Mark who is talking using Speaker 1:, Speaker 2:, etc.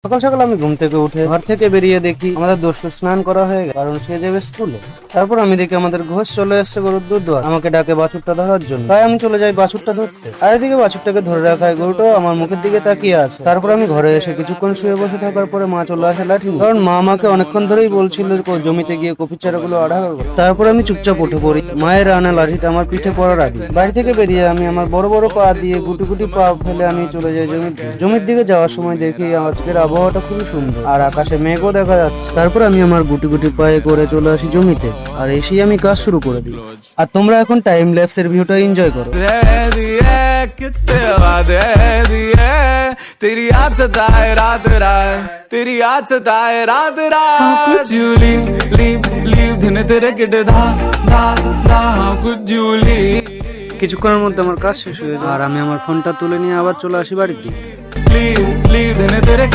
Speaker 1: সকাল সকাল আমি ঘুম থেকে উঠে ঘর থেকে বেরিয়ে দেখি আমাদের দোস্ত স্নান করা হয়ে গেছে, কারণ সে যাবে স্কুলে। তারপর আমি দেখি আমাদের ঘোষ চলে এসেছে গরুর দুধ দোয়া, আমাকে ডাকে বাছুরটা ধরার জন্য। তাই আমি চলে যাই বাছুরটা ধরতে। আর এদিকে বাছুরটাকে ধরে রাখায় গরুটাও আমার মুখের দিকে তাকিয়ে আছে। তারপর আমি ঘরে এসে কিছুক্ষণ শুয়ে বসে থাকার পরে মা চলে আসে লাঠি নিয়ে। কারণ মা আমাকে অনেকক্ষণ ধরেই বলছিল জমিতে গিয়ে কপি চারাগুলো আড়া করবো। তারপর আমি চুপচাপ উঠে পড়ি। মায়ের আনা লাঠিটা আমার পিঠে পড়ার আগে বাড়ি থেকে বেরিয়ে আমি আমার বড় বড় পা দিয়ে গুটি গুটি পা ফেলে আমি চলে যাই জমির দিকে যাওয়ার সময় দেখি আজকের আবহাওয়াটা খুবই সুন্দর আর আকাশে মেঘও দেখা যাচ্ছে। তারপর আমি আমার গুটি গুটি পায়ে করে চলে আসি জমিতে, আর এসেই আমি কাজ শুরু করে দিই। আর তোমরা এখন টাইম ল্যাপসের ভিউটা এনজয় করো।
Speaker 2: तेरी याद सताए रात रात, तेरी याद सताए रात रात। How could you leave दिन तेरे किडे धा धा धा। How could you leave
Speaker 1: কিছুক্ষণের মধ্যে আমার কাজ শেষ হয়ে যায় আর আমি আমার ফোনটা তুলে নিয়ে আবার চলে আসি বাড়ির দিকে।
Speaker 2: दिन तेरे